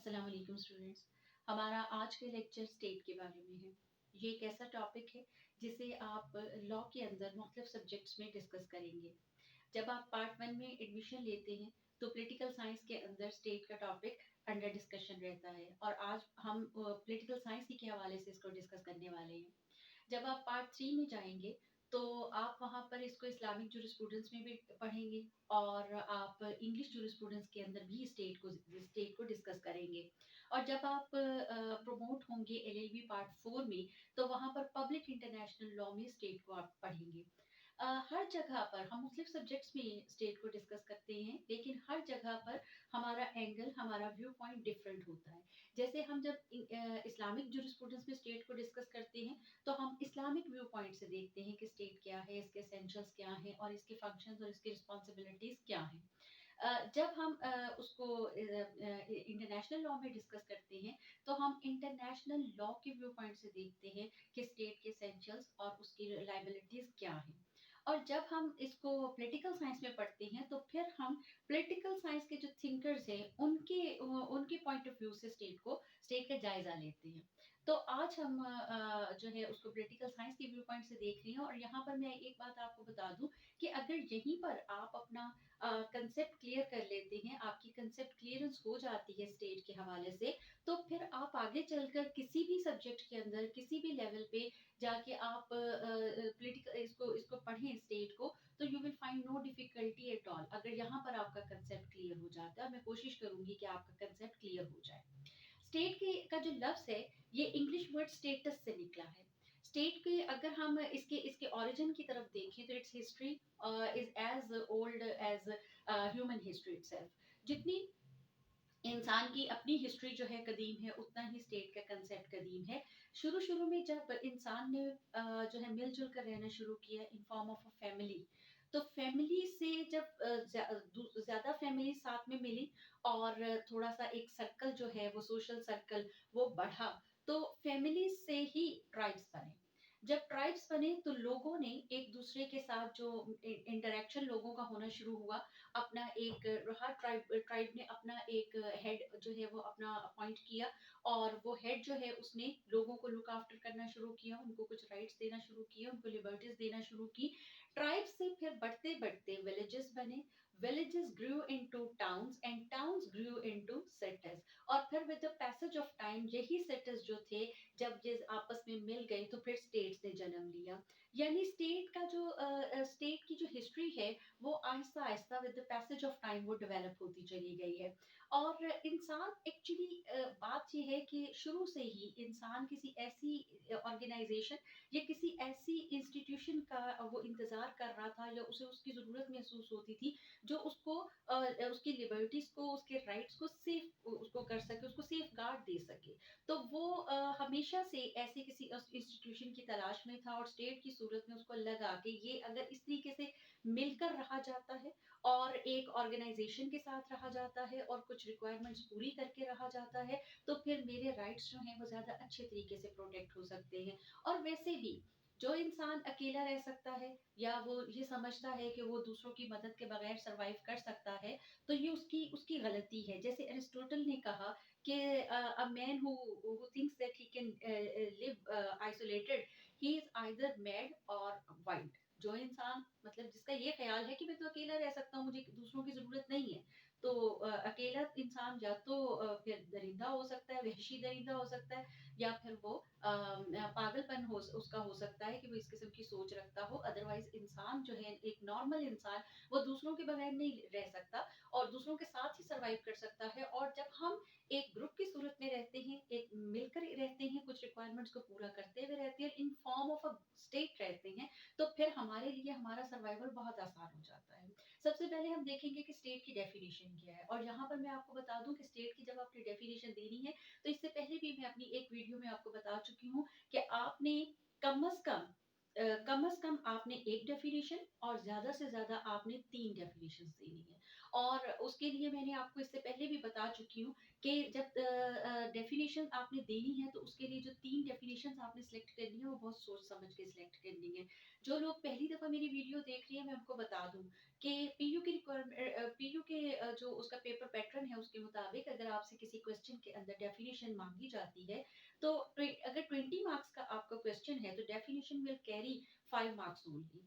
अस्सलाम वालेकुम स्टूडेंट्स। हमारा आज के लेक्चर स्टेट के बारे में है। ये एक ऐसा टॉपिक है जिसे आप लॉ के अंदर मुख्तलिफ सब्जेक्ट्स में डिस्कस करेंगे। जब आप पार्ट वन में एडमिशन लेते हैं तो पॉलिटिकल साइंस के अंदर स्टेट का टॉपिक अंडर डिस्कशन रहता है और आज हम पॉलिटिकल साइंस ही के हवाले से इसको डिस्कस करने वाले हैं। जब आप पार्ट थ्री में जाएंगे तो आप वहाँ पर इसको इस्लामिक जूरिस्प्रूडेंस में भी पढ़ेंगे और आप इंग्लिश जूरिस्प्रूडेंस के अंदर भी स्टेट को डिस्कस करेंगे। और जब आप प्रमोट होंगे एलएलबी पार्ट फोर में तो वहाँ पर पब्लिक इंटरनेशनल लॉ में स्टेट को आप पढ़ेंगे। हर जगह पर हम मुख्तलिफ सब्जेक्ट्स में स्टेट को डिस्कस करते हैं लेकिन हर जगह पर हमारा एंगल हमारा व्यू पॉइंट डिफरेंट होता है। जैसे हम जब इस्लामिक जूरिस्प्रूडेंस में स्टेट को डिस्कस करते हैं तो हम इस्लामिक व्यू पॉइंट से देखते हैं कि स्टेट क्या है, इसके एसेंशियल्स क्या हैं और इसके फंक्शंस और इसकी रिस्पॉन्सिबिलिटीज क्या हैं। जब हम उसको इंटरनेशनल लॉ में डिस्कस करते हैं तो हम इंटरनेशनल लॉ के व्यू पॉइंट से देखते हैं कि स्टेट के एसेंशियल्स और उसकी लाइबिलिटीज क्या हैं। और जब हम इसको पॉलिटिकल साइंस में पढ़ते हैं तो फिर हम पॉलिटिकल साइंस के जो थिंकर्स हैं उनके पॉइंट ऑफ व्यू से स्टेट का जायजा लेते हैं। तो आज हम जो है उसको पॉलिटिकल साइंस के व्यू पॉइंट से देख रही हैं और यहाँ पर मैं एक बात आपको बता दूं कि अगर यहीं पर आप अपना कंसेप्ट क्लियर कर लेते हैं, आपकी कंसेप्ट क्लियरेंस हो जाती है स्टेट के हवाले से, तो फिर आप आगे चलकर किसी भी सब्जेक्ट के अंदर किसी भी लेवल पे जाके आप पॉलिटिकल इसको इसको पढ़ें स्टेट को, तो you will find no difficulty at all अगर यहाँ पर आपका कंसेप्ट क्लियर हो जाता है। मैं कोशिश करूंगी कि आपका कंसेप्ट क्लियर हो जाए। स्टेट के का जो लफ्ज है ये इंग्लिश वर्ड स्टेटस से निकला है। स्टेट के अगर हम इसके इसके ओरिजिन की तरफ देखें तो its history is as old as human history itself. जितनी इंसान की अपनी हिस्ट्री जो है कदीम है उतना ही स्टेट का कंसेप्ट कदीम है। शुरू शुरू में जब इंसान ने जो है मिलजुल कर रहना शुरू किया in form of a family, तो फैमिली से जब ज्यादा फैमिली साथ में मिली और थोड़ा सा एक सर्कल जो है वो सोशल सर्कल वो बढ़ा, तो फैमिली से ही ट्राइब्स बने। जब ट्राइब्स बने तो लोगों ने एक दूसरे के साथ जो इंटरेक्शन लोगों का होना शुरू हुआ, अपना एक हर ट्राइब ने अपना एक हेड जो है वो अपना अपॉइंट किया और वो हेड जो है उसने लोगों को लुक आफ्टर करना शुरू किया, उनको कुछ राइट्स देना शुरू किए, उनको लिबर्टीज देना शुरू की। ट्राइब से फिर बढ़ते बढ़ते विलेजेस बने, villages grew into towns and towns grew into cities। और फिर with the passage of time यही cities जो थे जब ये आपस में मिल गए तो फिर स्टेट्स ने जन्म लिया। यानी स्टेट की जो हिस्ट्री है वो Aahista Aahista with the passage of time वो डेवलप होती चली गई है। और इंसान एक्चुअली बात ये है कि शुरू से ही इंसान किसी ऐसी ऑर्गेनाइजेशन या किसी ऐसी इंस्टीट्यूशन का वो इंतजार कर रहा था या उसे उसकी ज़रूरत महसूस होती थी जो उसकी लिबर्टीज को उसके राइट्स को सेफ उसको कर सके, उसको सेफ गार्ड दे सके। तो वो हमेशा से ऐसे किसी इंस्टीट्यूशन की तलाश में था और स्टेट की सूरत में उसको लगा कि ये अगर इस तरीके से मिलकर रहा जाता है और एक ऑर्गेनाइजेशन के साथ रहा जाता है और कुछ रिक्वायरमेंट्स पूरी करके रहा जाता है तो फिर मेरे राइट्स जो हैं वो ज़्यादा अच्छे तरीके से प्रोटेक्ट हो सकते हैं। और वैसे भी जो इंसान अकेला रह सकता है या वो ये समझता है कि वो दूसरों की मदद के बगैर सरवाइव कर सकता है, तो ये उसकी उसकी गलती है। जैसे अरिस्टोटल ने कहा कि a man who thinks that he can live isolated, he is either mad और वाइल्ड। जो इंसान मतलब जिसका ये ख्याल है कि मैं तो अकेला रह सकता हूँ, मुझे दूसरों की ज़रूरत नहीं है, तो अकेला इंसान या तो फिर दरिंदा हो सकता है, वहशी दरिंदा हो सकता है, या फिर वो पागलपन हो उसका हो सकता है कि वो इस किस्म की सोच रखता हो। अदरवाइज़ इंसान जो है एक नॉर्मल इंसान वो दूसरों के बगैर नहीं रह सकता और दूसरों के साथ ही सर्वाइव कर सकता है। और जब हम एक ग्रुप की सूरत में रहते हैं, एक मिलकर रहते हैं, कुछ रिक्वायरमेंट्स को पूरा करते हुए रहते हैं, in form of a state रहते हैं, तो फिर हमारे लिए हमारा सर्वाइवल बहुत आसान हो जाता है। सबसे पहले हम देखेंगे कि स्टेट की डेफिनेशन क्या है और यहाँ पर मैं आपको बता दूं कि स्टेट की जब आपने डेफिनेशन देनी है तो इससे पहले भी मैं अपनी एक वीडियो में आपको बता चुकी हूँ कि आपने कम अज कम कम अज कम आपने एक डेफिनेशन और ज्यादा से ज्यादा आपने तीन डेफिनेशन देनी है। और उसके लिए मैंने आपको इससे पहले भी बता चुकी हूँ कि जब डेफिनेशन आपने देनी है तो उसके लिए जो 3 डेफिनेशंस आपने सिलेक्ट करनी है वो बहुत सोच समझ के सिलेक्ट करनी है। जो लोग पहली दफ़ा मेरी वीडियो देख रही हैं मैं उनको बता दूँ कि पीयू के जो उसका पेपर पैटर्न है उसके मुताबिक अगर आपसे किसी क्वेश्चन के अंदर डेफिनेशन माँगी जाती है तो अगर 20 मार्क्स का आपका क्वेश्चन है तो definition will carry 5 marks only.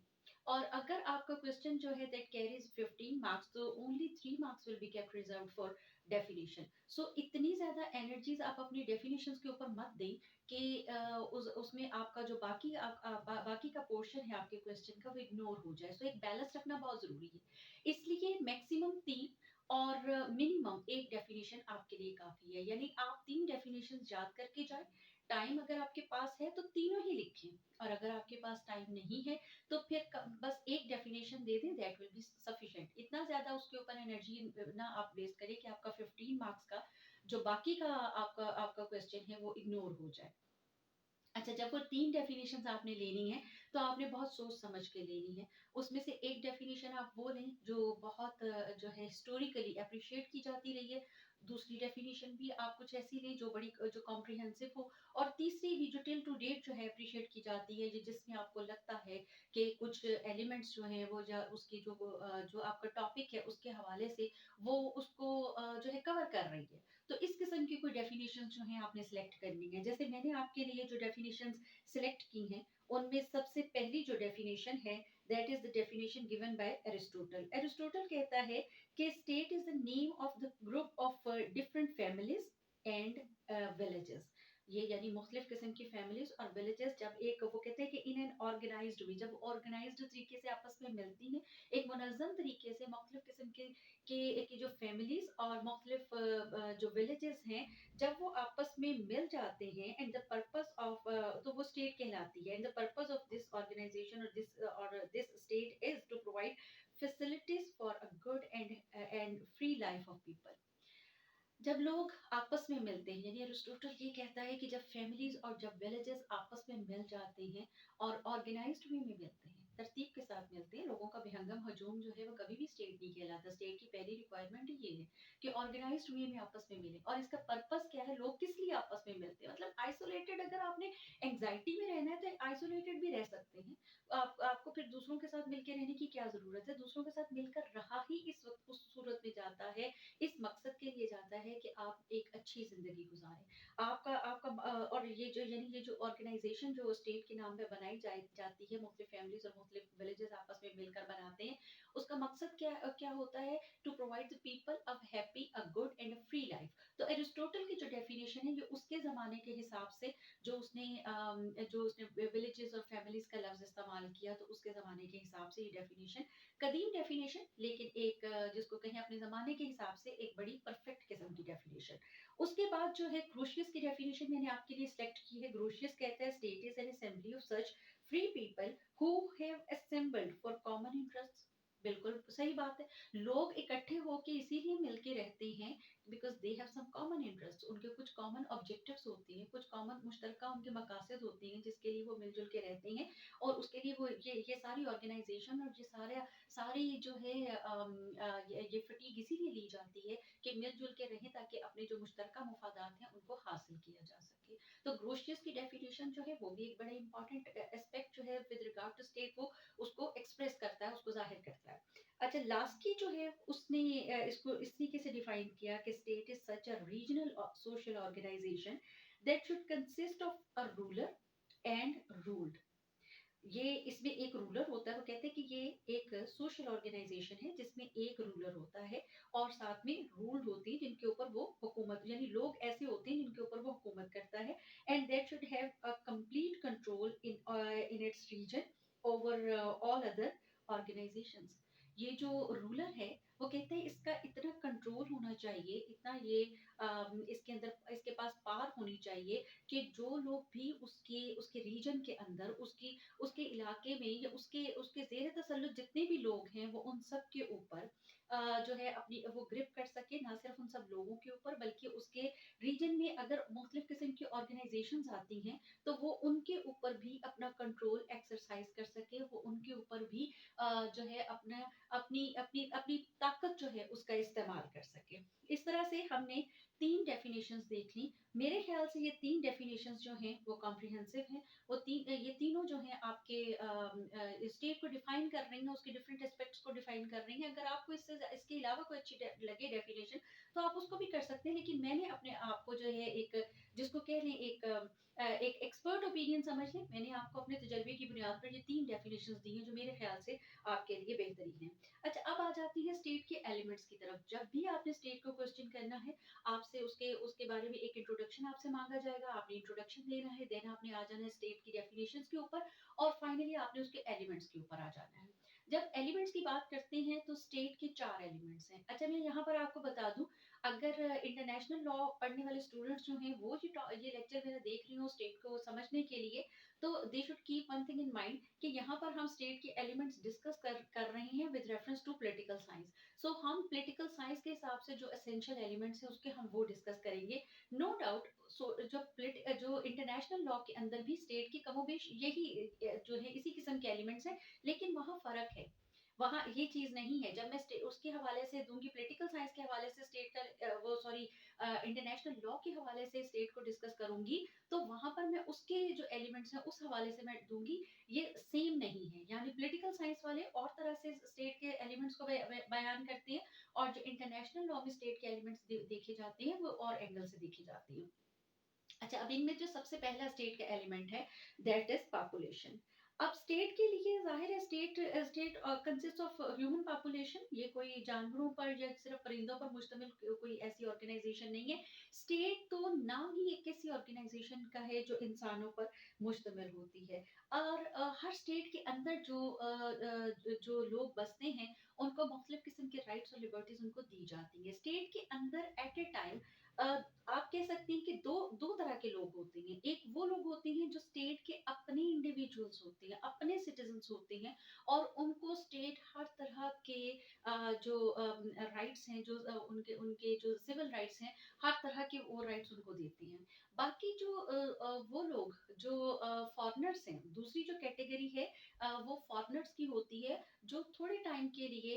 और अगर आपका क्वेश्चन जो है दैट कैरीज 15 मार्क्स तो only 3 marks will be kept reserved for definition. So इतनी ज्यादा एनर्जीज आप अपनी डेफिनेशंस के ऊपर मत दें कि उसमें आपका जो बाकी का पोर्शन है आपके क्वेश्चन का वो इग्नोर हो जाए। सो एक बैलेंस रखना बहुत जरूरी है, इसलिए मैक्सिमम 3 और मिनिमम एक डेफिनेशन आपके लिए काफी है। यानी आप 3 डेफिनेशन याद करके जाए, टाइम अगर आपके पास है तो तीनों ही लिखें, और अगर आपके पास टाइम नहीं है तो फिर बस एक डेफिनेशन दे दें, दैट विल बी सफिशिएंट। इतना ज्यादा उसके ऊपर एनर्जी ना आप वेस्ट करें कि आपका 15 मार्क्स का जो बाकी का आपका आपका क्वेश्चन है वो इग्नोर हो जाए। अच्छा, जब वो 3 डेफिनेशंस आपने लेनी है, तो आपने बहुत सोच समझ के लेनी है। उसमें से एक डेफिनेशन आप वो लें जो बहुत जो है हिस्टोरिकली एप्रिशिएट की जाती रही है। दूसरी डेफिनेशन भी आप कुछ ऐसी लें जो बड़ी जो कॉम्प्रिहेंसिव हो, और तीसरी भी जो टिल टू डेट जो है एप्रिशिएट की जाती है, जिसमें आपको लगता है कि कुछ एलिमेंट्स जो हैं वो उसकी जो आपका टॉपिक है उसके हवाले से वो उसको जो है कवर कर रही है। तो इस किस्म की कोई डेफिनेशंस जो हैं आपने सेलेक्ट करनी है। जैसे मैंने आपके लिए जो डेफिनेशंस सेलेक्ट की हैं, उनमें सबसे पहली जो डेफिनेशन है that is the definition given by Aristotle. Aristotle कहता है कि state is the name of the group of different families and villages. ये यानी मुख्तलिफ किस्म की फैमिलीज और विलेजेस जब एक वो कहते हैं कि इन एन ऑर्गेनाइज्ड वे, जब ऑर्गेनाइज्ड तरीके से आपस में मिलती हैं, एक मुनज़्ज़म तरीके से मुख्तलिफ किस्म के जो फैमिलीज और मुख्तलिफ जो विलेजेस हैं, जब वो आपस में मिल जाते हैं एंड द पर्पस ऑफ तो वो स्टेट कहलाती है। And the purpose of this organisation और this state is to provide facilities for a good and free life of people. जब लोग आपस में मिलते हैं, यानी अरिस्टोटल ये कहता है कि जब फैमिलीज और जब विलेजेस आपस में मिल जाते हैं और ऑर्गेनाइज्ड वे में मिलते हैं, तरतीब के साथ मिलते हैं, लोगों का बेहंगम हजूम जो है वो कभी भी स्टेट नहीं कहलाता। स्टेट की पहली रिक्वायरमेंट ही ये है कि ऑर्गेनाइज्ड वे में आपस में मिले। और इसका पर्पस क्या है, लोग किस लिए आपस में मिलते हैं? मतलब आइसोलेटेड, अगर आपने एंग्जाइटी में रहना है तो आइसोलेटेड भी रह सकते हैं। आपको फिर दूसरों के साथ मिलकर रहने की क्या जरूरत है? दूसरों के साथ मिलकर रहा ही इस वक्त उस सूरत में जाता है, इस मकसद के लिए जाता है कि आप एक अच्छी ज़िंदगी गुज़ारें। आपका आपका और ये जो यानी ये जो ऑर्गेनाइज़ेशन जो स्टेट के नाम पे बनाई जाती है, मुख्तलिफ फैमिलीज़ और मुख्तलिफ विलेजेस आपस में मिलकर बनाते हैं, उसका मकसद क्या होता है? To provide the people a happy, a good and a free life. तो एरिस्टोटल की जो डेफिनेशन है, ये उसके ज़माने के हिसाब से जो उसने विलेजेस और फैमिलीज़ का लफ्ज़ इस्तेमाल किया, तो उसके ज़माने के हिसाब से ये डेफिनेशन कदीम डेफिनेशन, लेकिन एक जिसको कहें अपने ज़माने के हिसाब से एक बड़ी परफेक्ट किस्म की डेफिनेशन। उसके बाद जो है ग्रोशियस की डेफिनेशन मैंने आपके लिए सिलेक्ट की है। ग्रोशियस कहता है state is an assembly of such free people who have assembled for common interest. बिल्कुल सही बात है। लोग इकट्ठे होके इसीलिए मिलके रहते हैं because they have some common interest. उनके कुछ कॉमन ऑब्जेक्टिव्स होते हैं, कुछ कॉमन मुश्तरका उनके मकासद होते हैं जिसके लिए वो मिलजुल के रहते हैं। और उसके लिए वो ये सारी ऑर्गेनाइजेशन और ये सारी जो है ये फटीग इसीलिए ली जाती है कि मिलजुल के रहें ताकि अपने जो मुश्तरका मुफादात हैं उनको हासिल किया जा सके। तो ग्रोशियस की डेफिनेशन जो है वो भी एक बड़ा इंपॉर्टेंट एस्पेक्ट जो है विद रिगार्ड टू स्टेट को उसको एक्सप्रेस करता है, उसको जाहिर करता है। अच्छा, लास्ट की जो है उसने इसको इस तरीके से डिफाइन किया कि state is such a regional social organization that should consist of a ruler and ruled. ये इसमें एक रूलर होता है, वो कहते हैं कि ये एक सोशल ऑर्गेनाइजेशन है जिसमें एक रूलर होता है और साथ में रूल्ड होती है जिनके ऊपर वो हुकूमत, यानी लोग ऐसे होते हैं जिनके ऊपर वो हुकूमत करता है। And that should have a complete control in its region over all other organizations. ये जो रूलर है वो कहते हैं इसका इतना कंट्रोल होना चाहिए, इतना ये इसके अंदर इसके पास पावर होनी चाहिए कि जो लोग भी उसके उसके रीजन के अंदर उसकी उसके इलाके में या उसके उसके ज़ेर तसल्लुत जितने भी लोग हैं वो उन सब के ऊपर जो है अपनी वो ग्रिप कर सके, ना सिर्फ उन सब लोगों के ऊपर बल्कि उसके रीजन में अगर मुख्तलिफ किस्म की ऑर्गेनाइजेशंस आती हैं तो वो उनके ऊपर भी अपना कंट्रोल एक्सरसाइज कर सके, वो उनके ऊपर भी जो है अपना अपनी अपनी अपनी ताकत जो है उसका इस्तेमाल कर सके। इस तरह से हमने 3 डेफिनेशंस देख ली। मेरे ख्याल से ये 3 डेफिनेशंस जो हैं वो कॉम्प्रिहेंसिव हैं। ये तीनों जो हैं आपके स्टेट को डिफाइन कर रही हैं, उसके डिफरेंट एस्पेक्ट्स को डिफाइन कर रही हैं। अगर आपको इसके अलावा कोई अच्छी लगे डेफिनेशन तो आप उसको भी कर सकते हैं, लेकिन मैंने अपने आप को जो है एक जिसको कह लें एक एक्सपर्ट ओपिनियन समझ लें, मैंने आपको अपने तजर्बे की बुनियाद पर ये 3 डेफिनेशंस दी हैं जो मेरे ख्याल से आपके लिए बेहतरीन है। अच्छा, अब आ जाती है स्टेट के एलिमेंट्स की तरफ। जब भी आपने स्टेट को क्वेश्चन करना है, आपसे उसके उसके बारे में एक इंट्रोडक्शन आपसे मांगा जाएगा, आपने इंट्रोडक्शन देना है, देन आपने आ जाना है स्टेट की डेफिनेशंस के ऊपर, और फाइनली आपने उसके एलिमेंट्स के ऊपर आ जाना है। जब एलिमेंट्स की बात करते हैं तो स्टेट के 4 एलिमेंट्स हैं। अच्छा, मैं यहाँ पर आपको बता दूं, अगर इंटरनेशनल लॉ पढ़ने वाले स्टूडेंट्स जो हैं वो ये लेक्चर मेरा देख रही हो स्टेट को समझने के लिए, तो they should keep one thing in mind कि यहाँ पर हम स्टेट के एलिमेंट्स डिस्कस कर रहे हैं with reference to political science. So हम पॉलिटिकल साइंस के हिसाब से जो एसेंशियल एलिमेंट्स हैं उसके हम वो डिस्कस करेंगे। नो डाउट, जो इंटरनेशनल लॉ के अंदर भी स्टेट की कमोबेश यही जो है इसी किस्म के एलिमेंट्स हैं, लेकिन वहाँ फर्क है। वहाँ ये चीज नहीं है। जब मैं उसके हवाले से दूंगी, पॉलिटिकल साइंस के हवाले से स्टेट का वो सॉरी इंटरनेशनल लॉ के हवाले से स्टेट को डिस्कस करूंगी, तो वहां पर मैं उसके जो एलिमेंट्स हैं उस हवाले से मैं दूंगी। ये सेम नहीं है। यानी पॉलिटिकल साइंस वाले और तरह से स्टेट के एलिमेंट्स को बयान करते हैं, और जो इंटरनेशनल लॉ में स्टेट के एलिमेंट्स देखे जाते हैं वो और एंगल से देखे जाते हैं। अच्छा, अब इनमें जो सबसे पहला स्टेट का एलिमेंट है, दैट इज पॉपुलेशन। अब स्टेट के लिए जाहिर है, state state consist of human population. ये कोई जानवरों पर या सिर्फ परिंदों पर मुश्तमिल कोई ऐसी ऑर्गेनाइजेशन नहीं है। स्टेट तो ना ही एक ऐसी ऑर्गेनाइजेशन का है जो इंसानों पर मुश्तमिल होती है। और हर स्टेट के अंदर जो लोग बसते हैं उनको मुख्तलिफ किस्म के राइट्स और लिबर्टीज उनको दी जाती है। स्टेट के अंदर एट ए टाइम आप कह सकती हैं कि दो दो तरह के लोग होते हैं। एक वो लोग होते हैं जो स्टेट के अपने इंडिविजुअल्स होते हैं, अपने सिटीजन्स होते हैं, और उनको स्टेट हर तरह के जो राइट्स हैं, जो उनके उनके जो सिविल राइट्स हैं, हर तरह के वो राइट्स उनको देती हैं। बाकी जो वो लोग जो फॉरेनर्स हैं, दूसरी जो कैटेगरी है वो फॉरेनर्स की होती है, जो थोड़े टाइम के लिए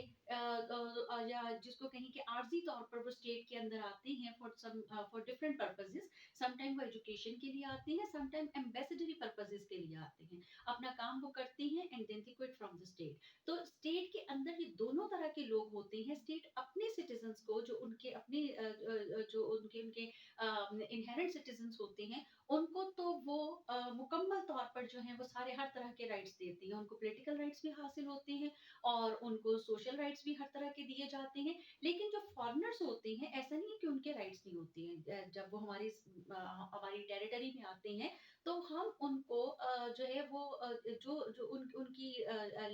या जिसको कहें कि आर्जी तौर पर वो स्टेट के अंदर आते हैं फॉर डिफरेंट पर्पसेस। समटाइम वो एजुकेशन के लिए आते हैं, समटाइम एम्बेसडरी पर्पसेस के लिए आते हैं। अपना काम वो करते हैं and then they quit from the state. तो स्टेट के अंदर ये दोनों तरह के लोग होते हैं। स्टेट अपने सिटीजन्स को, जो उनके अपने जो उनके उनके इनहेरेंट सिटीजन्स होते हैं, उनको तो वो मुकम्मल तौर पर जो है वो सारे हर तरह के राइट्स देती हैं। उनको पॉलिटिकल राइट्स भी हासिल होते हैं और उनको सोशल राइट्स भी हर तरह के दिए जाते हैं। लेकिन जो फॉरेनर्स होते हैं, ऐसा नहीं है कि उनके राइट्स नहीं होते हैं। जब वो हमारी टेरिटरी में आते हैं, तो हम उनको जो है वो जो जो उनकी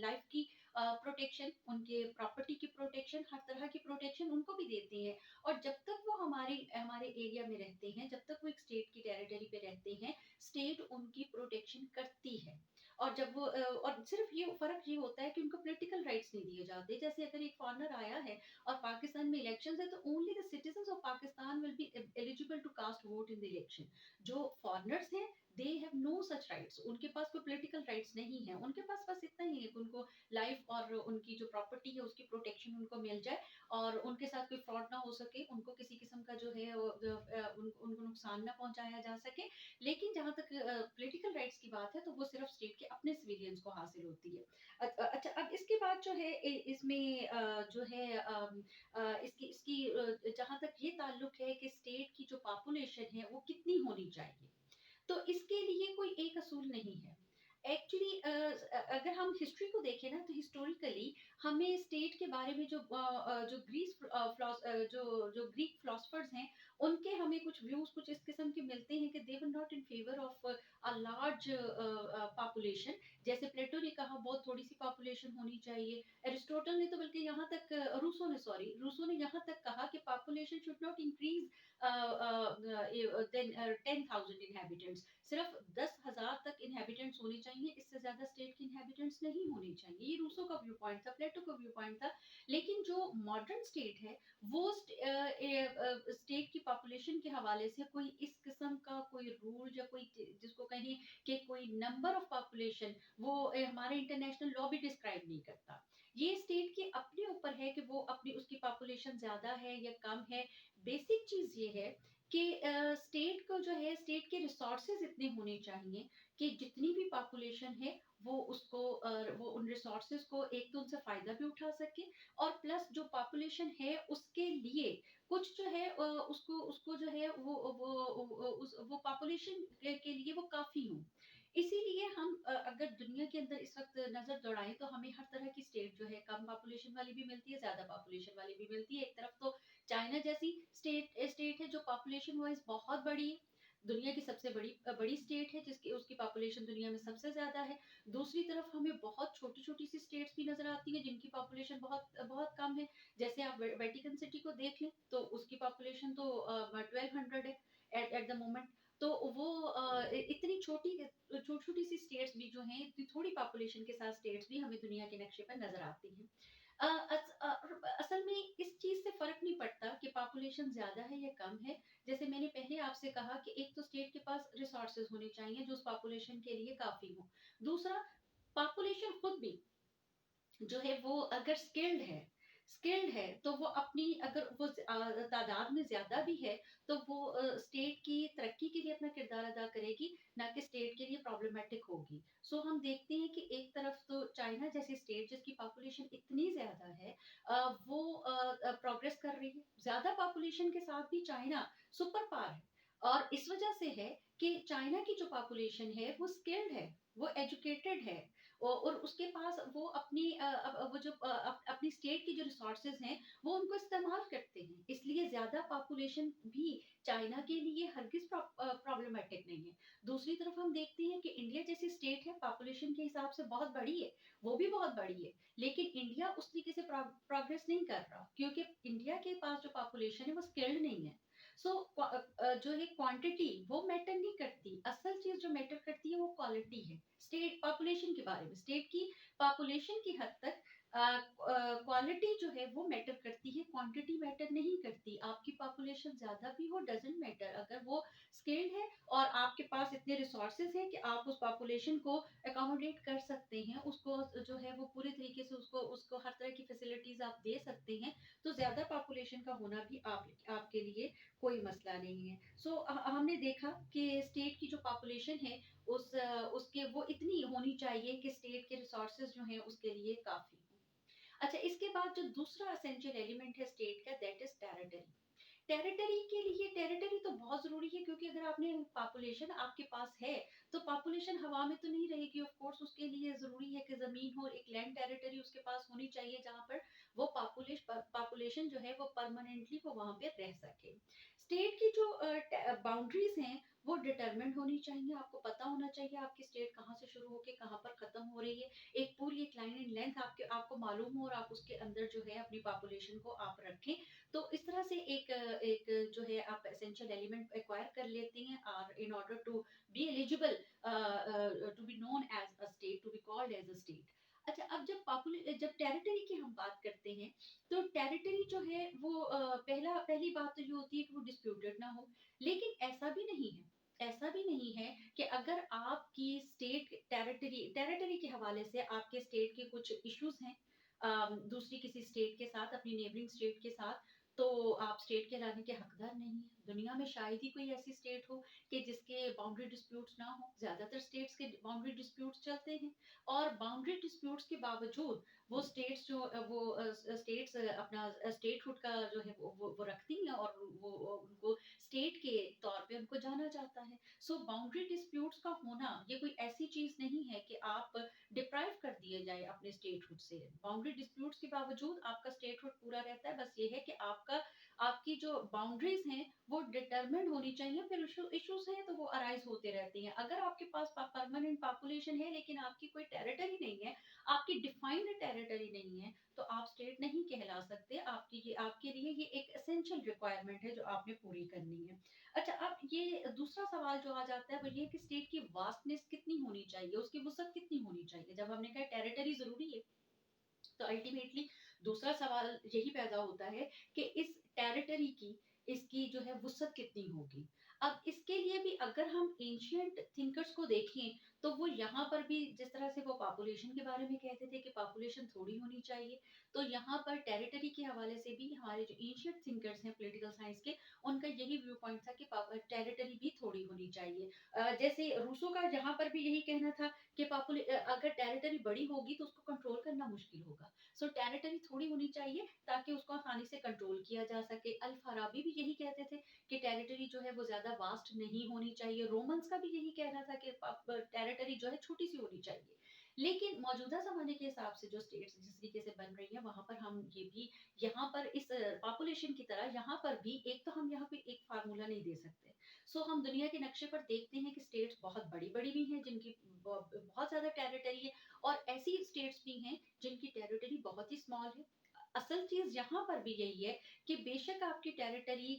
लाइफ की प्रोटेक्शन, उनके प्रॉपर्टी की प्रोटेक्शन, हर तरह की प्रोटेक्शन उनको भी देते हैं। और जब तक वो हमारे हमारे एरिया में रहते हैं, जब तक वो एक स्टेट की टेरिटरी पे रहते हैं, स्टेट उनकी प्रोटेक्शन करती है। और जब वो और सिर्फ ये फ़र्क ये होता है कि उनको पॉलिटिकल राइट्स नहीं दिए जाते। जैसे अगर एक फॉरेनर आया है और पाकिस्तान में इलेक्शंस है, तो only the citizens of Pakistan will be eligible to cast vote in the election. जो फॉरेनर्स हैं, they have no such rights. उनके पास कोई पॉलिटिकल राइट्स नहीं है। उनके पास बस इतना ही है कि उनको लाइफ और उनकी जो प्रॉपर्टी है उसकी प्रोटेक्शन उनको मिल जाए, और उनके साथ कोई फ्रॉड ना हो सके, उनको किसी किस्म का जो है उनको नुकसान ना पहुंचाया जा सके। लेकिन जहाँ तक पॉलिटिकल राइट्स की बात है, तो वो सिर्फ स्टेट के अपने सिविलियंस को हासिल होती है। अच्छा, अब इसके बाद जो है इसमें जो है इसकी इसकी जहाँ तक ये ताल्लुक है कि स्टेट की जो पॉपुलेशन है वो कितनी होनी चाहिए, तो इसके लिए कोई एक असूल नहीं है। एक्चुअली अगर हम हिस्ट्री को देखें ना, तो हिस्टोरिकली हमें स्टेट के बारे में जो जो ग्रीक फिलोसफर्स हैं, उनके हमें कुछ व्यूज कुछ इस किस्म के मिलते हैं कि they were not in favour of a large population. जैसे प्लेटो ने कहा बहुत थोड़ी सी पॉपुलेशन होनी चाहिए। एरिस्टोटल ने तो बल्कि यहाँ तक रूसो ने यहाँ तक कहा कि population should not increase 10,000 inhabitants, सिर्फ 10,000 तक इनहेबिटेंट्स होने चाहिए, इससे ज्यादा स्टेट के इनहेबिटेंट्स नहीं होने चाहिए। ये रूसो का व्यू पॉइंट था, प्लेटो का व्यू पॉइंट था। लेकिन जो मॉडर्न स्टेट है वो स्टेट की पॉपुलेशन के हवाले से कोई इस किस्म का कोई रूल या कोई जिसको कहें कि कोई नंबर ऑफ पॉपुलेशन, वो हमारे इंटरनेशनल लॉ भी डिस्क्राइब नहीं करता। ये स्टेट के अपने ऊपर है कि वो अपनी उसकी पॉपुलेशन ज्यादा है या कम है। बेसिक चीज ये है कि स्टेट को जो है, स्टेट के रिसोर्सेज इतने होने चाहिए कि जितनी भी पॉपुलेशन है वो उसको वो उन रिसोर्सेज को एक तो उनसे फायदा भी उठा सके, और प्लस जो पॉपुलेशन है उसके लिए कुछ जो है उसको उसको जो है वो पॉपुलेशन के लिए वो काफी हो। इसीलिए हम अगर दुनिया के अंदर इस वक्त नजर दौड़ाएं तो हमें हर तरह की स्टेट जो है, कम पॉपुलेशन वाली भी मिलती है, ज्यादा पॉपुलेशन वाली भी मिलती है। एक तरफ तो चाइना जैसी स्टेट है जो पॉपुलेशन वाइज बहुत बड़ी है, दुनिया की सबसे बड़ी स्टेट है जिसकी उसकी पॉपुलेशन दुनिया में सबसे ज्यादा है। दूसरी तरफ हमें बहुत छोटी छोटी सी स्टेट्स भी नजर आती है जिनकी पॉपुलेशन बहुत बहुत कम है। जैसे आप वेटिकन सिटी को देख लें तो उसकी पॉपुलेशन तो 1200 है एट द मोमेंट। तो वो इतनी छोटी छोटी सी स्टेट्स भी जो हैं, इतनी थोड़ी पॉपुलेशन के साथ स्टेट्स भी हमें दुनिया के नक्शे पर नजर आती हैं। असल में इस चीज से फर्क नहीं पड़ता कि पॉपुलेशन ज्यादा है या कम है। जैसे मैंने पहले आपसे कहा कि एक तो स्टेट के पास रिसोर्सेज होने चाहिए जो उस पॉपुलेशन के लिए काफी हो। दूसरा, पॉपुलेशन खुद भी जो है वो अगर स्किल्ड है तो वो अपनी, अगर वो तादाद में ज्यादा भी है तो वो स्टेट की तरक्की के लिए अपना किरदार अदा करेगी, ना कि स्टेट के लिए प्रॉब्लमेटिक होगी। सो हम देखते हैं कि एक तरफ तो चाइना जैसी स्टेट जिसकी पॉपुलेशन इतनी ज्यादा है, वो प्रोग्रेस कर रही है, ज्यादा पॉपुलेशन के साथ भी चाइना सुपर पावर है। और इस वजह से है कि चाइना की जो पॉपुलेशन है वो स्किल्ड है, वो एजुकेटेड है, और उसके पास वो अपनी वो जो अपनी स्टेट की जो रिसोर्सेज हैं वो उनको इस्तेमाल करते हैं, इसलिए ज्यादा पॉपुलेशन भी चाइना के लिए हरगिज प्रॉब्लमेटिक नहीं है। दूसरी तरफ हम देखते हैं कि इंडिया जैसी स्टेट है, पॉपुलेशन के हिसाब से बहुत बड़ी है, वो भी बहुत बड़ी है, लेकिन इंडिया उस तरीके से प्रोग्रेस नहीं कर रहा क्योंकि इंडिया के पास जो पॉपुलेशन है वो स्किल्ड नहीं है। सो जो है क्वांटिटी वो मैटर नहीं करती, असल चीज जो मैटर करती है वो क्वालिटी है। स्टेट पॉपुलेशन के बारे में, स्टेट की पॉपुलेशन की हद तक क्वालिटी जो है वो मैटर करती है, क्वांटिटी मैटर नहीं करती। आपकी पॉपुलेशन ज्यादा भी हो डजेंट मैटर, अगर वो स्केल्ड है और आपके पास इतने रिसोर्सेज हैं कि आप उस पॉपुलेशन को अकोमोडेट कर सकते हैं, उसको जो है वो पूरे तरीके से उसको उसको हर तरह की फैसिलिटीज आप दे सकते हैं, तो ज्यादा पॉपुलेशन का होना भी आपके लिए कोई मसला नहीं है। सो हमने देखा कि स्टेट की जो पॉपुलेशन है उसके वो इतनी होनी चाहिए कि स्टेट के रिसोर्सेज जो हैं उसके लिए काफी हो। अच्छा, इसके बाद जो दूसरा एसेंशियल एलिमेंट है स्टेट का, दैट इज टेरिटरी। टेरिटरी के लिए टेरिटरी तो बहुत जरूरी है क्योंकि अगर आपने पॉपुलेशन आपके पास है तो पॉपुलेशन हवा में तो नहीं रहेगी, ऑफ कोर्स उसके लिए जरूरी है कि जमीन हो, एक लैंड टेरिटरी उसके पास होनी चाहिए जहां पर वो पॉपुलेशन जो है वो परमानेंटली वो वहां पे रह सके। स्टेट की जो बाउंड्रीज हैं वो डिटरमिन्ड होनी चाहिए, आपको पता होना चाहिए आपकी स्टेट कहाँ से शुरू होकर कहाँ पर खत्म हो रही है, एक पूरी एक लाइन इन लेंथ आपको मालूम हो और आप उसके अंदर जो है अपनी पॉपुलेशन को आप रखें। तो इस तरह से एक जो है आप एसेंशियल एलिमेंट एक्वायर कर लेते हैं और in order to be eligible to be known as a state, to be called as a state. अच्छा, अब जब टेरिटरी की हम बात करते हैं तो टेरिटरी जो है वो पहली बात तो ये होती है कि वो डिस्प्यूटेड ना हो। लेकिन ऐसा भी नहीं है कि अगर आपकी स्टेट टेरिटरी के हवाले से आपके स्टेट के कुछ इश्यूज हैं दूसरी किसी स्टेट के साथ, अपनी नेबरिंग स्टेट के साथ, तो आप स्टेट कहलाने के हकदार नहीं है। दुनिया में शायद ही कोई ऐसी स्टेट हो कि जिसके बाउंड्री डिस्प्यूट्स ना हो, ज्यादातर स्टेट्स के बाउंड्री डिस्प्यूट्स चलते हैं। और बाउंड्री डिस्प्यूट्स के बावजूद वो स्टेट्स जो वो स्टेट्स अपना स्टेटहुड का जो है वो रखती हैं और वो उनको स्टेट के तौर पे उनको जाना जाता है। सो बाउंड्री डिस्प्यूट्स का होना ये कोई ऐसी चीज नहीं है कि आप डिप्राइव कर दिए जाए अपने स्टेटहुड से। बाउंड्री डिस्प्यूट्स के बावजूद आपका स्टेटहुड पूरा रहता है, बस ये है कि आपकी जो बाउंड्रीज़ हैं वो डिटरमिन्ड होनी चाहिए, फिर इश्यूज़ हैं तो वो अराइज़ होते रहते हैं। अगर आपके पास परमानेंट पॉपुलेशन है लेकिन आपकी कोई टेरिटरी नहीं है, आपकी डिफाइन्ड टेरिटरी नहीं है, तो आप स्टेट नहीं कहला सकते। आपके लिए ये एक एसेंशियल रिक्वायरमेंट है जो आपने पूरी करनी है। अच्छा, अब ये दूसरा सवाल जो आ जाता है वो ये है कि स्टेट की वास्टनेस कितनी होनी चाहिए, उसकी वुसअत कितनी होनी चाहिए? जब हमने कहा टेरिटरी ज़रूरी है, तो अल्टीमेटली दूसरा सवाल यही पैदा होता है कि इस टेरिटरी की, इसकी जो है वुसअत कितनी होगी। अब इसके लिए भी अगर हम एंशियंट थिंकर्स को देखें तो वो यहाँ पर भी जिस तरह से वो पॉपुलेशन के बारे में कहते थे कि पॉपुलेशन थोड़ी होनी चाहिए, तो यहाँ पर टेरिटरी के हवाले से भी हमारे जो एंशियंट थिंकर्स हैं पॉलिटिकल साइंस के, उनका यही व्यू पॉइंट था कि टेरिटरी भी थोड़ी होनी चाहिए। जैसे रूसो का यहाँ पर भी यही कहना था कि अगर टेरिटरी बड़ी होगी तो उसको कंट्रोल करना मुश्किल होगा। सो टेरिटरी थोड़ी होनी चाहिए ताकि उसको आसानी से कंट्रोल किया जा सके। अल फराबी भी यही कहते थे कि टेरिटरी जो है वो ज़्यादा वास्ट नहीं होनी चाहिए। रोमन्स का भी यही कहना था कि टेरिटरी जो है छोटी-सी होनी चाहिए। लेकिन मौजूदा ज़माने के हिसाब से जो स्टेट्स जिस तरीके से बन रही हैं, वहाँ पर हम ये भी यहाँ पर इस पॉपुलेशन की तरह यहाँ पर भी एक तो हम यहाँ पे एक फ़ॉर्मूला नहीं दे सकते। सो हम दुनिया के नक्शे पर देखते हैं कि स्टेट्स बहुत बड़ी-बड़ी भी हैं, जिनकी बहुत ज़्यादा टेरिटरी है, और ऐसी स्टेट्स भी हैं जिनकी टेरिटरी बहुत ही स्मॉल है। असल चीज़ यहाँ पर भी यही है कि बेशक आपकी टेरिटरी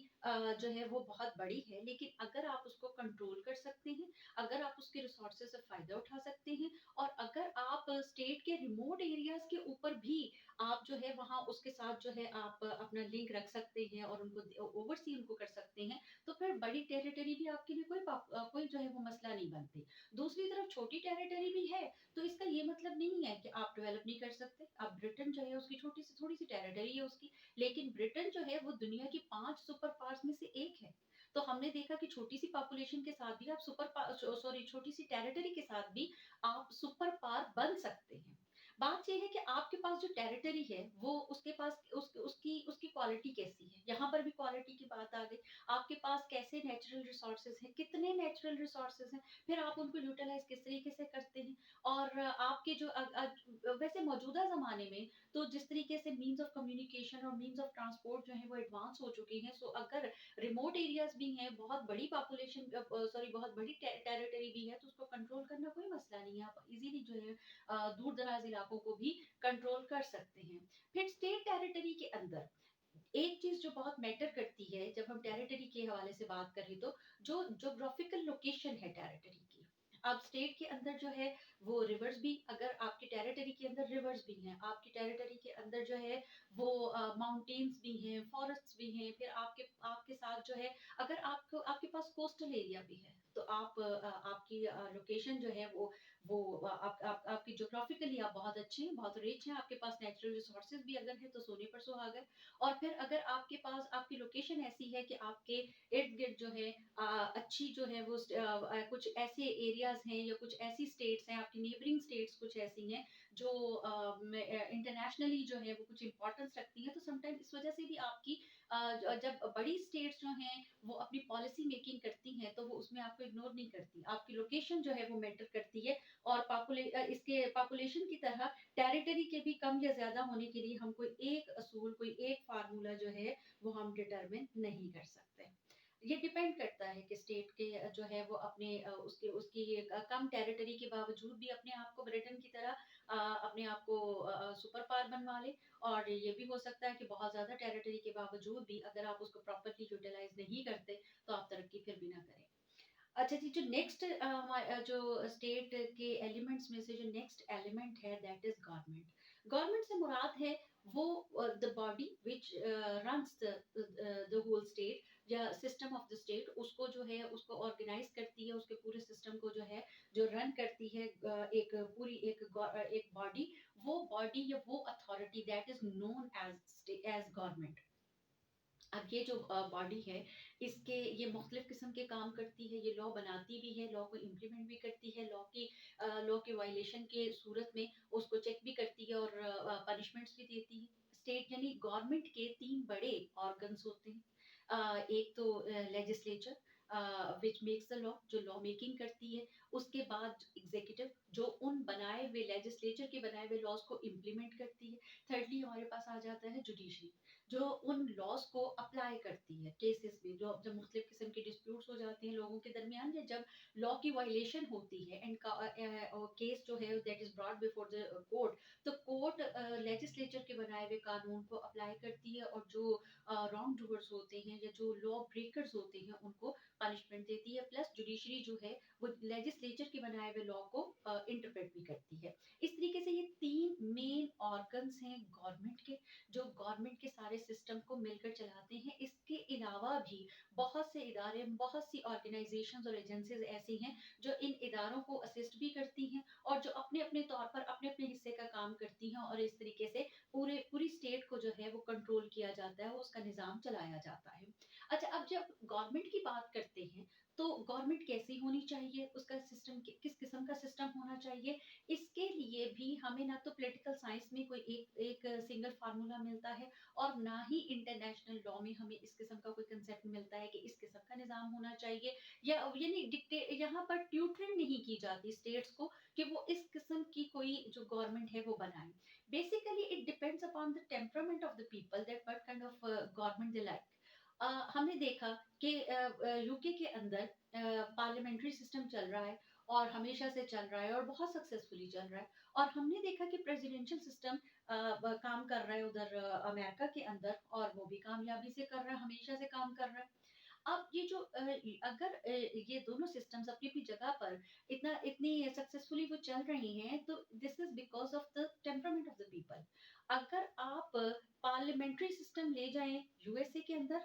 जो है वो बहुत बड़ी है, लेकिन अगर आप उसको कंट्रोल कर सकते हैं, अगर आप उसके रिसोर्सेज़ से फ़ायदा उठा सकते हैं, और अगर आप स्टेट के रिमोट एरियाज़ के ऊपर भी आप जो है वहाँ उसके साथ जो है आप अपना लिंक रख सकते हैं और उनको ओवरसी उनको कर सकते हैं, तो फिर बड़ी टेरिटरी भी आपके लिए कोई जो है वो मसला नहीं बनती। दूसरी तरफ छोटी टेरिटरी भी है, तो इसका ये मतलब नहीं है कि आप डेवलप नहीं कर सकते। अब ब्रिटेन जो है उसकी छोटी-सी थोड़ी-सी टेरिटरी है उसकी, लेकिन ब्रिटेन जो है वो दुनिया की 5 सुपर पावर्स में से एक है। तो हमने देखा कि छोटी-सी पॉपुलेशन के साथ भी आप छोटी-सी टेरिटरी के साथ भी आप सुपर पावर बन सकते हैं। बात ये है कि आपके पास जो टेरिटरी है वो उसके पास उसकी उसकी क्वालिटी कैसी है? यहाँ पर भी क्वालिटी की बात आ गई। आपके पास कैसे नेचुरल रिसोर्सेज़ हैं, कितने नेचुरल रिसोर्सेज़ हैं, फिर आप उनको यूटिलाइज़ किस तरीके से करते हैं। और आपके जो वैसे मौजूदा ज़माने में तो जिस तरीके से मीन्स ऑफ कम्युनिकेशन और मीन्स ऑफ ट्रांसपोर्ट जो है वो एडवांस हो चुके हैं, सो अगर रिमोट एरियाज़ भी हैं, बहुत बड़ी पॉपुलेशन बहुत बड़ी टेरिटरी भी है, तो उसको कंट्रोल करना कोई मसला नहीं है। आप इज़िली जो है दूर-दराज़ इलाकों को भी कंट्रोल कर सकते हैं। फिर स्टेट टेरिटरी के अंदर एक चीज़ जो बहुत मैटर करती है, जब हम टेरिटरी के हवाले से बात करें तो, जो ज्योग्राफिकल लोकेशन है टेरिटरी की। अब स्टेट के अंदर जो है वो रिवर्स भी, अगर आपकी टेरिटरी के अंदर रिवर्स भी हैं, आपकी टेरिटरी के अंदर जो है वो माउंटेन्स भी हैं, फॉरेस्ट्स भी हैं, फिर आपके आपके साथ जो है अगर आपको आपके पास कोस्टल एरिया भी है, तो आपकी लोकेशन जो है वो आपकी ज्योग्राफिकली आप बहुत अच्छी हैं, बहुत रिच हैं, आपके पास नेचुरल रिसोर्सेज़ भी अगर हैं तो सोने पर सुहागा। और फिर अगर आपके पास आपकी लोकेशन ऐसी है कि आपके इर्द-गिर्द जो है अच्छी जो है वो कुछ ऐसे एरियाज़ हैं या कुछ ऐसी स्टेट्स हैं, आपकी नेबरिंग स्टेट्स कुछ ऐसी हैं जो इंटरनेशनली जो है वो कुछ इम्पोर्टेंस रखती हैं, तो समटाइम इस वजह से भी आपकी जब बड़ी स्टेट्स जो हैं वो अपनी पॉलिसी मेकिंग करती हैं, तो वो उसमें आपको इग्नोर नहीं करती। आपकी लोकेशन जो है वो मैटर करती है, और इसके पॉपुलेशन की तरह टेरिटरी के भी कम या ज़्यादा होने के लिए हम कोई एक असूल, कोई एक फ़ॉर्मूला जो है, वो हम डिटरमिन नहीं कर सकते। ये डिपेंड करता है कि स्टेट के जो है वो अपने उसके उसकी कम टेरिटरी के बावजूद भी अपने आप को ब्रिटेन की तरह अपने आप को सुपर पावर बनवा ले, और ये भी हो सकता है कि बहुत ज़्यादा टेरिटरी के बावजूद भी अगर आप उसको प्रॉपर्ली यूटिलाइज़ नहीं करते, तो आप तरक्की फिर भी ना करें। अच्छा जी, जो नेक्स्ट जो स्टेट के एलिमेंट्स में से जो नेक्स्ट एलिमेंट है दैट इज़ गवर्नमेंट। गवर्नमेंट से मुराद है वो the body which runs the whole state या सिस्टम ऑफ द स्टेट, उसको जो है उसको ऑर्गेनाइज़ करती है, उसके पूरे सिस्टम को जो है जो रन करती है एक पूरी एक बॉडी, वो बॉडी या वो authority that is known as government. अब ये जो बॉडी है, इसके ये मुख्तलिफ किस्म के काम करती है, ये लॉ बनाती भी है, लॉ को इम्प्लीमेंट भी करती है, लॉ के वायलेशन के सूरत में उसको चेक भी करती है और पनिशमेंट्स भी देती है। स्टेट यानी गवर्नमेंट के 3 बड़े ऑर्गन्स होते हैं। एक तो legislature, which makes the law, जो लॉ मेकिंग करती है। उसके बाद एग्जीक्यूटिव, जो उन बनाए हुए लेजिस्लेचर के बनाए हुए लॉज को इम्प्लीमेंट करती है। थर्डली हमारे पास आ जाता है जुडिशरी, जो उन लॉज को अप्लाई करती है केसेस में, जो जब मुख्तलिफ किस्म के डिस्प्यूट्स हो जाते हैं लोगों के दरमियान, या जब लॉ की वायलेशन होती है एंड केस जो है that is brought before the court, तो कोर्ट लेजिस्लेचर के बनाए हुए कानून को अप्लाई करती है, और जो रॉन्ग डूअर्स होते हैं या जो लॉ ब्रेकर्स होते हैं उनको पनिशमेंट देती है। प्लस जुडिशरी जो है वो लेजिस्लेचर के बनाए हुए लॉ को इंटरप्रेट भी करती है। इस तरीके से ये तीन मेन ऑर्गन्स हैं गवर्नमेंट के, जो गवर्नमेंट के सारे सिस्टम को मिलकर चलाते हैं। इसके अलावा भी बहुत से इदारे, बहुत सी ऑर्गेनाइजेशंस और एजेंसीज ऐसी हैं जो इन इदारों को असिस्ट भी करती हैं, और जो अपने अपने तौर पर अपने अपने हिस्से का काम करती हैं, और इस तरीके से पूरी स्टेट को जो है वो कंट्रोल किया जाता है, उसका निज़ाम चलाया जाता है। अच्छा, अब जब गवर्नमेंट की बात करते हैं, तो गवर्नमेंट कैसी होनी चाहिए, उसका सिस्टम किस किस्म का सिस्टम होना चाहिए, इसके लिए भी हमें ना तो पॉलिटिकल साइंस में कोई एक एक सिंगल फार्मूला मिलता है, और ना ही इंटरनेशनल लॉ में हमें इस किस्म का कोई कंसेप्ट मिलता है कि इस किस्म का निज़ाम होना चाहिए, या यानी डिक्टे यहाँ पर ट्यूटरिंग नहीं की जाती स्टेट्स को कि वो इस किस्म की कोई जो गवर्नमेंट है वो बनाए। Basically it depends upon the temperament of the people that what kind of government they like. हमने देखा कि यूके के अंदर पार्लियामेंट्री सिस्टम चल रहा है, और हमेशा से चल रहा है, और बहुत सक्सेसफुली चल रहा है। और हमने देखा कि प्रेसिडेंशियल सिस्टम काम कर रहा है उधर अमेरिका के अंदर, और वो भी कामयाबी से कर रहा है, हमेशा से काम कर रहा है। अब ये जो अगर ये दोनों सिस्टम्स अपनी अपनी जगह पर इतनी सक्सेसफुली वो चल रही हैं, तो this is because of the temperament of the people. अगर आप पार्लियामेंट्री सिस्टम ले जाएं यूएसए के अंदर,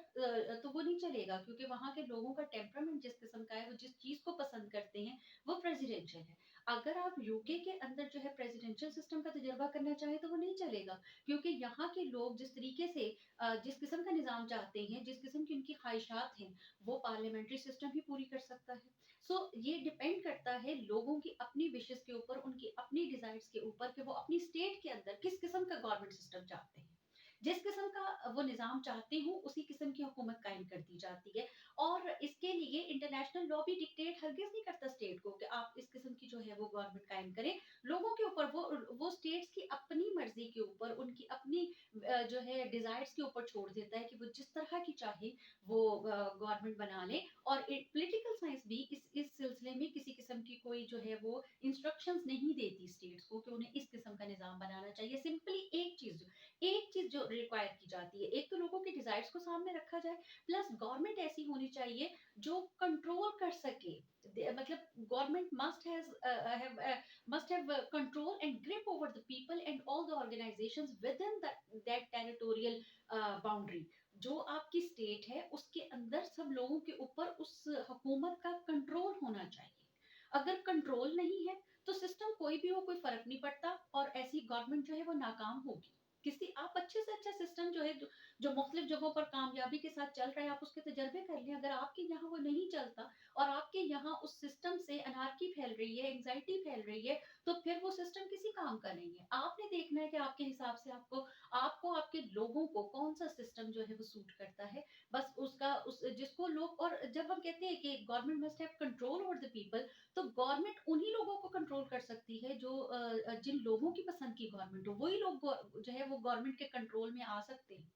तो वो नहीं चलेगा, क्योंकि वहां के लोगों का टेम्परामेंट जिस किस्म का है, वो जिस चीज को पसंद करते हैं, वो प्रेसिडेंशियल है। अगर आप यूके के अंदर जो है प्रेसिडेंशियल सिस्टम का तजुर्बा करना चाहें, तो वो नहीं चलेगा, क्योंकि यहाँ के लोग जिस तरीके से जिस किस्म का निज़ाम चाहते हैं, जिस किस्म की उनकी ख्वाहिशात हैं, वो पार्लियामेंट्री सिस्टम ही पूरी कर सकता है। सो ये डिपेंड करता है लोगों की अपनी विशेस के ऊपर, उनकी अपनी डिजायर्स के ऊपर, कि वो अपनी स्टेट के अंदर किस किस्म का गवर्नमेंट सिस्टम चाहते हैं। जिस किस्म का वो निज़ाम चाहते हो, उसी किस्म की हुकूमत कायम कर दी जाती है। और इसके लिए इंटरनेशनल लॉ भी डिक्टेट हरगिज़ नहीं करता स्टेट को कि आप इस किस्म की जो है वो गवर्नमेंट कायम करें। लोगों के ऊपर वो स्टेट्स की अपनी मर्ज़ी के ऊपर, उनकी अपनी जो है डिजायर्स के ऊपर छोड़ देता है कि वो जिस तरह की चाहे वो गवर्नमेंट बना ले। और पॉलिटिकल साइंस भी इस सिलसिले में किसी किस्म की कोई जो है वो इंस्ट्रक्शंस नहीं देती स्टेट्स को कि उन्हें इस किस्म का निज़ाम बनाना चाहिए। सिंपली एक चीज जो रिक्वायर की जाती है, एक तो लोगों के डिजायर्स को सामने रखा जाए, प्लस गवर्नमेंट ऐसी होनी चाहिए जो कंट्रोल कर सके। मतलब government must have control and grip over the people and all the organizations within that territorial boundary। जो आपकी स्टेट है उसके अंदर सब लोगों के ऊपर उस हुकूमत का कंट्रोल होना चाहिए। अगर कंट्रोल नहीं है, तो सिस्टम कोई भी हो, कोई फर्क नहीं पड़ता, और ऐसी गवर्नमेंट जो है वो नाकाम होगी। किसी आप अच्छे से अच्छा सिस्टम जो है जो मुख्तलिफ जगहों पर कामयाबी के साथ चल रहा है, आप उसके तजर्बे कर लें। अगर आपके यहाँ वो नहीं चलता, और आपके यहाँ उस सिस्टम से अनारकी फैल रही है, एंग्जाइटी फैल रही है, तो फिर वो सिस्टम किसी काम का नहीं है। आपने देखना है कि आपके हिसाब से आपको आपको आपके लोगों को कौन सा सिस्टम जो है वो सूट करता है। बस उसका उस जिसको लोग, और जब हम कहते हैं कि government must have control over the people, तो गवर्नमेंट उन्हीं लोगों को कंट्रोल कर सकती है जो जिन लोगों की पसंद की गवर्नमेंट हो, वही लोग जो है वो गवर्नमेंट के कंट्रोल में आ सकते हैं।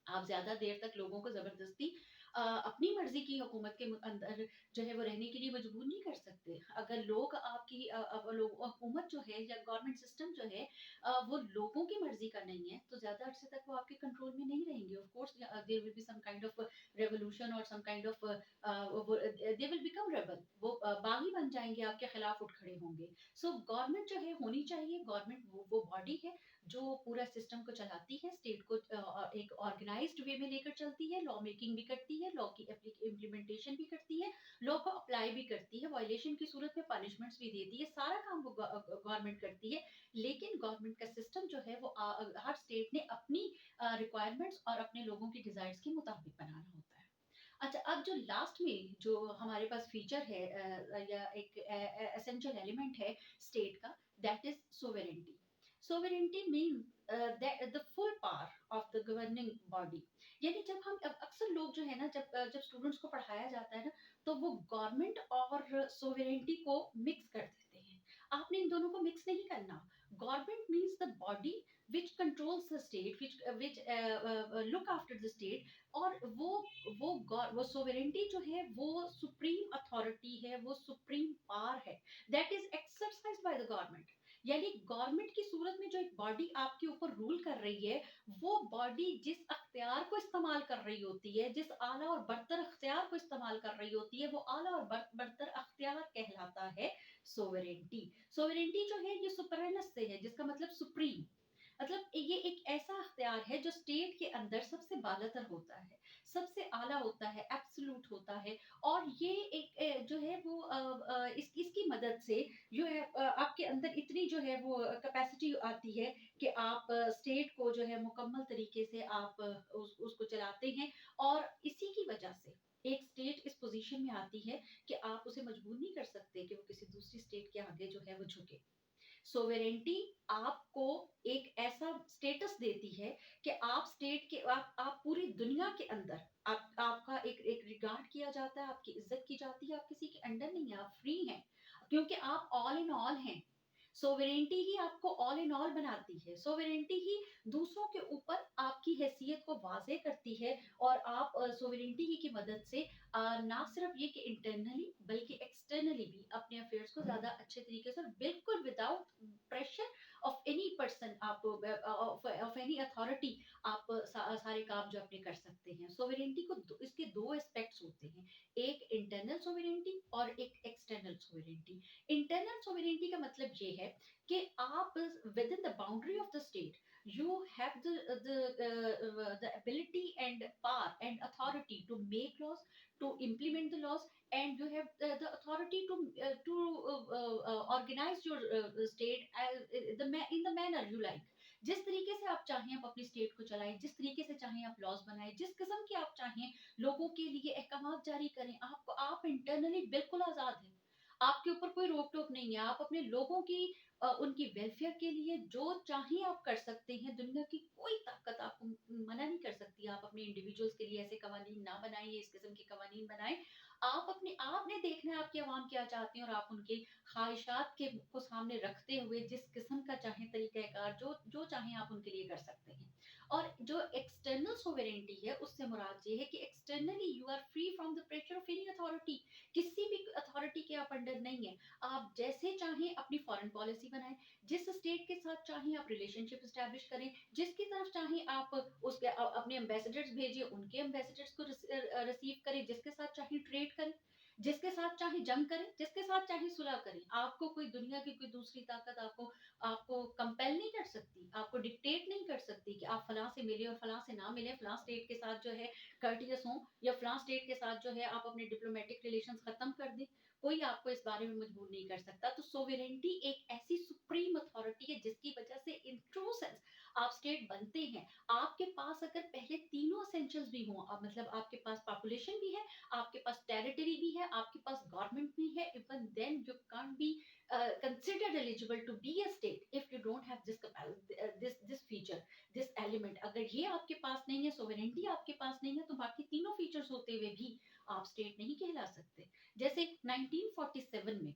आप ज़्यादा देर तक लोगों को ज़बरदस्ती अपनी मर्ज़ी की हुकूमत के अंदर जो है वो रहने के लिए मजबूर नहीं कर सकते। अगर लोग आपकी हुकूमत जो है या गवर्नमेंट सिस्टम जो है वो लोगों की मर्ज़ी का नहीं है, तो ज़्यादा अरसे तक वो आपके कंट्रोल में नहीं रहेंगे। Of course there will be some kind of revolution, और some kind of they will become rebel. वो बागी बन जाएँगे, आपके खिलाफ उठ खड़े होंगे। सो गवर्नमेंट जो है होनी चाहिए, गवर्नमेंट वो बॉडी है जो पूरा सिस्टम को चलाती है, स्टेट को एक ऑर्गेनाइज्ड वे में लेकर चलती है, लॉ मेकिंग भी करती है, लॉ की इम्प्लीमेंटेशन भी करती है, लॉ को अप्लाई भी करती है, वायलेशन की सूरत में पनिशमेंट्स भी देती है, सारा काम वो गवर्नमेंट करती है। लेकिन गवर्नमेंट का सिस्टम जो है वो हर स्टेट ने अपनी रिक्वायरमेंट्स और अपने लोगों की डिजायर्स के मुताबिक बनाना होता है। अच्छा, अब जो लास्ट में जो हमारे पास फीचर है या एक एसेंशियल एलिमेंट है स्टेट का, that is sovereignty. Sovereignty means the full power of the governing body. यानी जब हम अक्सर लोग जो है ना, जब स्टूडेंट्स को पढ़ाया जाता है ना, तो वो गवर्नमेंट और सोवरेनिटी को मिक्स कर देते हैं। आपने इन दोनों को मिक्स नहीं करना। Government means the body which controls the state, which look after the state, और वो सोवेरेंटी जो है वो सुप्रीम अथॉरिटी है, वो सुप्रीम पावर है, that is exercise by the government. यानी गवर्नमेंट की सूरत में जो एक बॉडी आपके ऊपर रूल कर रही है, वो बॉडी जिस अख्तियार को इस्तेमाल कर रही होती है, जिस आला और बरतर अख्तियार को इस्तेमाल कर रही होती है, वो आला और बरतर अख्तियार कहलाता है सोवेरेंटी। सोवेरेंटी जो है ये सुपरेनस से है, जिसका मतलब सुप्रीम। मतलब ये एक ऐसा अख्तियार है जो स्टेट के अंदर सबसे बालातर होता है, सबसे आला होता है, एब्सोल्यूट होता है। और ये एक जो है वो इसकी मदद से जो है आपके अंदर इतनी जो है वो कैपेसिटी आती है कि आप स्टेट को जो है मुकम्मल तरीके से आप उसको चलाते हैं। और इसी की वजह से एक स्टेट इस पोजीशन में आती है कि आप उसे मजबूर नहीं कर सकते कि वो किसी दूसरी स्टेट के आगे जो है वो झुके। सोवेरेंटी आपको एक ऐसा स्टेटस देती है कि आप स्टेट के आप पूरी दुनिया के अंदर आपका एक रिगार्ड किया जाता है, आपकी इज्जत की जाती है, आप किसी के अंडर नहीं है, आप फ्री हैं, क्योंकि आप ऑल इन ऑल हैं। सोवेरेंटी ही आपको ऑल इन ऑल बनाती है, सोवेरेंटी ही दूसरों के ऊपर आपकी हैसियत को वाजे करती है। और आप सोवेरेंटी ही की मदद से ना सिर्फ ये कि इंटरनली बल्कि एक्सटर्नली भी अपने अफेयर्स को ज्यादा अच्छे तरीके से और बिल्कुल without pressure of any person, आप ऑफ एनी अथॉरिटी आप सारे काम जो अपने कर सकते हैं। सोवेरेंटी को इसके दो एस्पेक्ट्स होते हैं, एक इंटरनल सोवेरेंटी और एक एक्सटर्नल सोवेरेंटी। इंटरनल सोवेरेंटी का मतलब ये है कि आप with in the boundary of the state you have the ability and power and authority to make laws, to implement the laws, and you have the authority to organize your state in the manner you like। जिस तरीके से आप चाहें आप अपनी state को चलाएं, जिस तरीके से चाहें आप लॉज बनाएं, जिस किस्म के आप चाहें लोगों के लिए अहकाम जारी करें। आपको आप इंटरनली बिल्कुल आजाद हैं, आपके ऊपर कोई रोक टोक नहीं है। आप अपने लोगों की उनकी वेलफेयर के लिए जो चाहे आप कर सकते हैं। दुनिया की कोई ताकत आपको मना नहीं कर सकती। आप अपने इंडिविजुअल्स के लिए ऐसे कवानीन ना बनाइए, इस किस्म के कवानीन बनाएं। आप अपने आपने देखना है आपकी आवाम क्या चाहती है, और आप उनके ख्वाहिशात के को सामने रखते हुए जिस किस्म का चाहे तरीक़ाकार जो जो चाहे आप उनके लिए कर सकते हैं। और जो एक्सटर्नल सोवेरेंटी है उससे मुराद ये है कि externally you are free from the pressure of any authority. किसी भी अथॉरिटी के आप अंडर नहीं है। आप जैसे चाहें अपनी फॉरेन पॉलिसी बनाएं, जिस स्टेट के साथ चाहें आप रिलेशनशिप स्टैब्लिश करें, जिसकी तरफ चाहें आप उसके अपने एम्बेसडर्स भेजिए, उनके एम्बेसडर्स को रिसीव करें, जिसके साथ चाहें ट्रेड करें, जिसके साथ चाहे जंग करें, जिसके साथ चाहे सुलह करें। आपको कोई दुनिया की कोई दूसरी ताकत आपको आपको कंपेल नहीं कर सकती, आपको डिक्टेट नहीं कर सकती कि आप फलां से मिले और फलां से ना मिले, फलां स्टेट के साथ जो है कर्टियस हों, या फलां स्टेट के साथ जो है आप अपने डिप्लोमेटिक रिलेशंस खत्म कर दें। कोई आपको इस बारे में मजबूर नहीं कर सकता। तो सोवेरेंटी एक ऐसी सुप्रीम अथॉरिटी है जिसकी वजह से इन ट्रू सेंस आप स्टेट बनते हैं। आपके पास अगर पहले तीनों एसेंशियल्स भी हों, मतलब आपके पास पॉपुलेशन भी है, आपके पास टेरिटरी भी है, आपके पास गवर्नमेंट भी है, even then you can't be considered eligible to be a state if you don't have this feature, this element। अगर ये आपके पास नहीं है, सोवेरेंटी आपके पास नहीं है, तो बाकी तीनों फीचर्स होते हुए भी आप स्टेट नहीं कहला सकते। जैसे 1947 में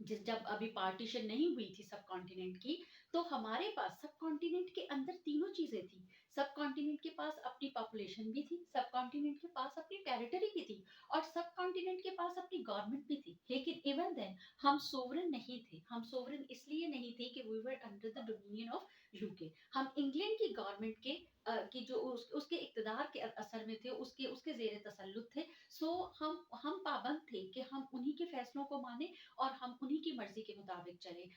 जब अभी पार्टीशन नहीं हुई थी सब कॉन्टिनेंट की, तो हमारे पास सब कॉन्टिनेंट के अंदर तीनों चीजें थी। सब कॉन्टिनेंट के पास अपनी पॉपुलेशन भी थी, सब कॉन्टिनेंट के पास अपनी टेरिटरी भी थी, और सब कॉन्टिनेंट के पास अपनी गवर्नमेंट भी थी। लेकिन इवन देन हम सोवरन नहीं थे। हम सोवरन इसलिए नहीं थे कि we were under the dominion of UK. हम इंग्लैंड की गवर्नमेंट के की जो उसके इकतदार के असर में थे, उसके उसके जेर तसल्लुत थे। सो हम पाबंद थे कि हम उन्हीं के फैसलों को माने और हम उन्हीं की मर्जी के मुताबिक चले।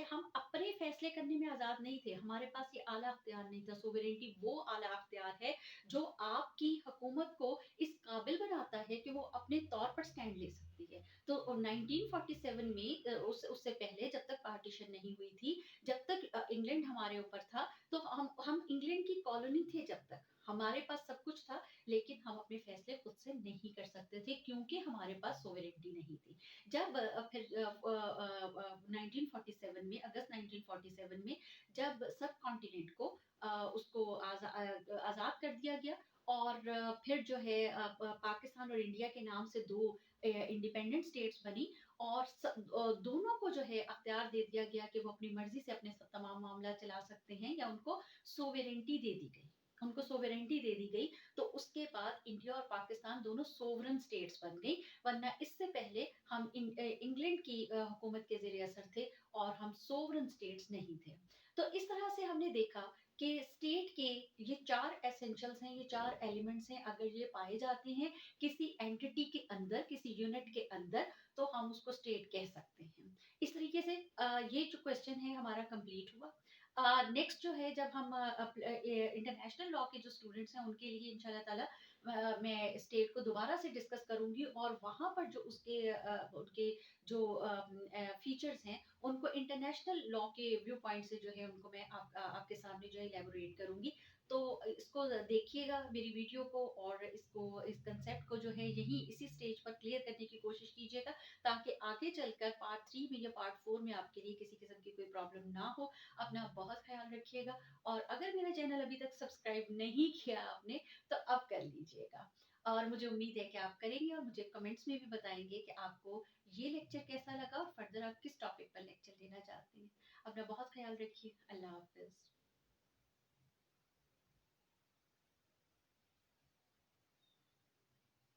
हम अपने फैसले करने में आजाद नहीं थे। हमारे पास ये आला अख्तियार नहीं था। सोवेरेंटी वो आला अख्तियार है जो आपकी हुकूमत को इस काबिल बनाता है कि वो अपने तौर पर स्टैंड ले सकती है। तो 1947 में उससे पहले जब तक पार्टीशन नहीं हुई थी, जब तक इंग्लैंड हमारे ऊपर था, तो हम इंग्लैंड की कॉलोनी थे। जब तक हमारे पास सब कुछ था, लेकिन हम अपने फैसले खुद से नहीं कर सकते थे। क्योंकि हमारे पास सोवेरेनिटी नहीं थी। जब फिर 1947 में, अगस्त 1947 में जब सब कॉन्टिनेंट को उसको आज़ाद कर दिया गया और फिर जो है पाकिस्तान और इंडिया के नाम से 2 इंडिपेंडेंट स्टेट्स बनी और दोनों को जो है अख्तियार दे दिया गया कि वो अपनी मर्ज़ी से अपने तमाम मामला चला सकते हैं या उनको सोवेरेनिटी दे दी गई। उनको सोवेरेनिटी दे दी गई, तो उसके बाद इंडिया और पाकिस्तान दोनों सोवरेन स्टेट्स बन गई, वरना इससे पहले हम इंग्लैंड की हुकूमत के ज़ेर असर थे और हम सोवरेन स्टेट्स नहीं थे। तो इस तरह से हमने देखा कि स्टेट के ये 4 एसेंशियल्स हैं, ये 4 एलिमेंट्स हैं, अगर ये पाए जाते हैं किसी एंटिटी के अंदर, किसी यूनिट के अंदर, तो हम उसको स्टेट कह सकते हैं। इस तरीके से ये जो क्वेश्चन है हमारा कंप्लीट हुआ। नेक्स्ट जो है जब हम इंटरनेशनल लॉ के जो स्टूडेंट्स हैं उनके लिए इंशाल्लाह ताला मैं स्टेट को दोबारा से डिस्कस करूँगी और वहाँ पर जो उनके जो फीचर्स हैं उनको इंटरनेशनल लॉ के व्यू पॉइंट से जो है उनको मैं आपके सामने जो है इलैबोरेट करूँगी। तो इसको देखिएगा मेरी वीडियो को और इस कंसेप्ट को जो है यहीं इसी स्टेज पर क्लियर करने की कोशिश कीजिएगा, ताकि आगे चलकर पार्ट 3 में या पार्ट 4 में आपके लिए किसी किस्म की कोई प्रॉब्लम ना हो। अपना बहुत ख़्याल रखिएगा और अगर मेरा चैनल अभी तक सब्सक्राइब नहीं किया आपने, तो अब कर लीजिएगा। और मुझे उम्मीद है कि आप करेंगे और मुझे कमेंट्स में भी बताएँगे कि आपको ये लेक्चर कैसा लगा और फर्दर आप किस टॉपिक पर लेक्चर लेना चाहते हैं। अपना बहुत ख़्याल रखिए। अल्लाह हाफ़िज़।